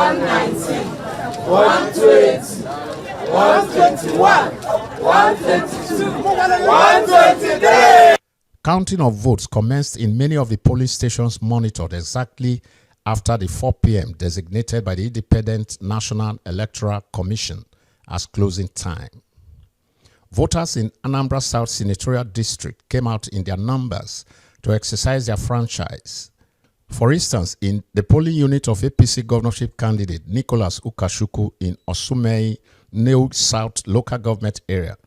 119, 120, 121, 122, 123. Counting of votes commenced in many of the polling stations monitored exactly after the 4 p.m. designated by the Independent National Electoral Commission as closing time. Voters in Anambra South Senatorial District came out in their numbers to exercise their franchise. For instance, in the polling unit of APC governorship candidate Nicholas Ukashuku in Osumei New South local government area,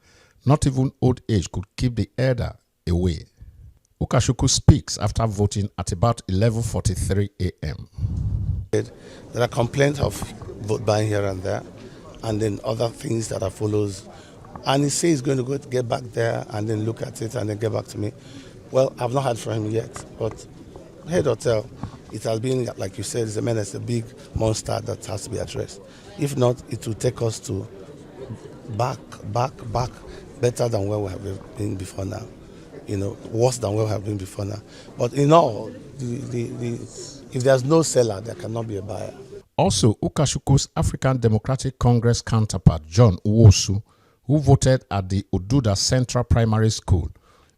not even old age could keep the elder away. Ukashuku speaks after voting at about 11:43 a.m. There are complaints of vote buying here and there, and then other things that are follows. And he says he's going to get back there and then look at it and then get back to me. Well, I've not heard from him yet, but head or tail, it has been, like you said, it's a menace, a big monster that has to be addressed. If not, it will take us to back, better than where we have been before now. You know, worse than where we have been before now. But in all, if there's no seller, there cannot be a buyer. Also, Ukashuku's African Democratic Congress counterpart, John Uwosu, who voted at the Ududa Central Primary School,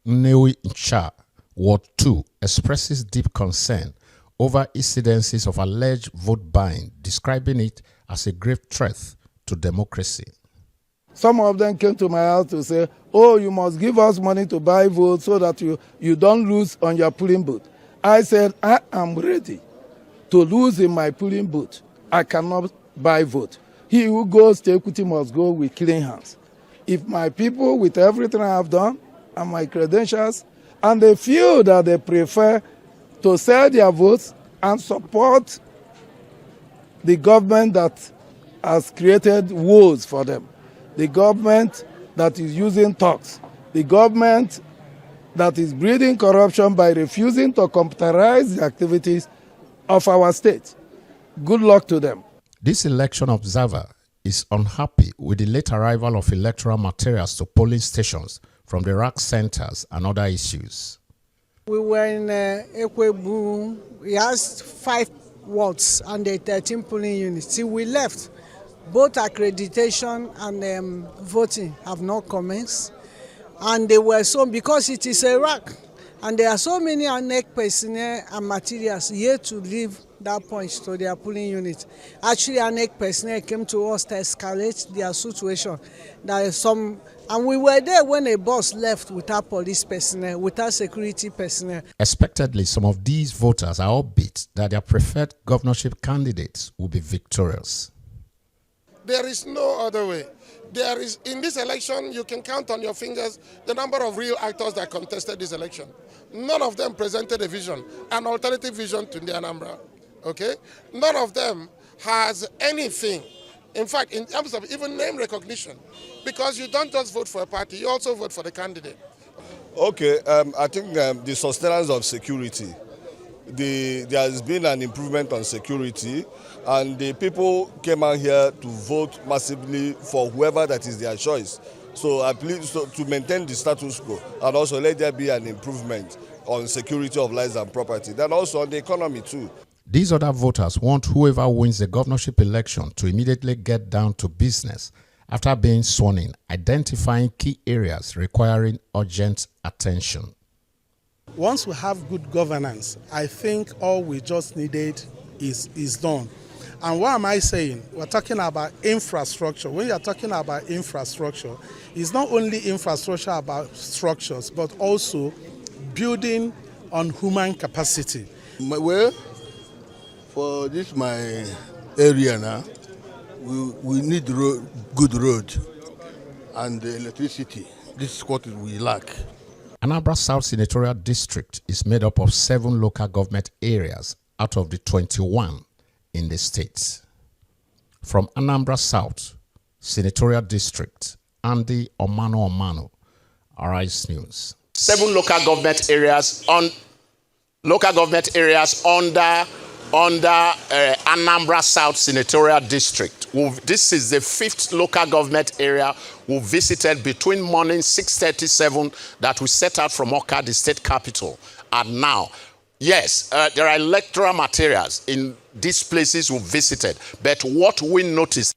Nnewi Ncha, Ward 2, expresses deep concern over incidences of alleged vote buying, describing it as a grave threat to democracy. Some of them came to my house to say, oh, you must give us money to buy votes so that you don't lose on your polling booth. I said, I am ready to lose in my polling booth. I cannot buy vote. He who goes to equity must go with clean hands. If my people, with everything I have done and my credentials, and they feel that they prefer to sell their votes and support the government that has created woes for them, the government that is using talks, the government that is breeding corruption by refusing to computerize the activities of our state. Good luck to them. This election observer is unhappy with the late arrival of electoral materials to polling stations from the rack centers and other issues. We were in Ekwebu. We has 5 wards and 13 polling units. Till we left, both accreditation and voting have not commenced. And they were so, because it is a rack, and there are so many ANEC personnel and materials yet to leave that point to their polling unit. Actually, ANEC personnel came to us to escalate their situation. There is some, and we were there when a bus left without police personnel, without security personnel. Expectedly, some of these voters are upbeat that their preferred governorship candidates will be victorious. There is no other way. There is, in this election, you can count on your fingers the number of real actors that contested this election. None of them presented a vision, an alternative vision to the Anambra. Okay? None of them has anything, in fact, in terms of even name recognition, because you don't just vote for a party, you also vote for the candidate. Okay, I think the sustenance of security, there has been an improvement on security, and the people came out here to vote massively for whoever that is their choice. So I believe to maintain the status quo, and also let there be an improvement on security of lives and property, then also on the economy too. These other voters want whoever wins the governorship election to immediately get down to business after being sworn in, identifying key areas requiring urgent attention. Once we have good governance, I think all we just needed is done. And what am I saying? We're talking about infrastructure. When you're talking about infrastructure, it's not only infrastructure about structures, but also building on human capacity. Well, for this my area now, we need good road and electricity. This is what we lack. Anambra South Senatorial District is made up of 7 local government areas out of the 21 in the state. From Anambra South Senatorial District, Andy Omano, Arise News. 7 local government areas under Anambra South Senatorial District. This is the 5th local government area we visited between morning 6:37 that we set out from Oka, the state capital, and now. Yes, there are electoral materials in these places we visited, but what we noticed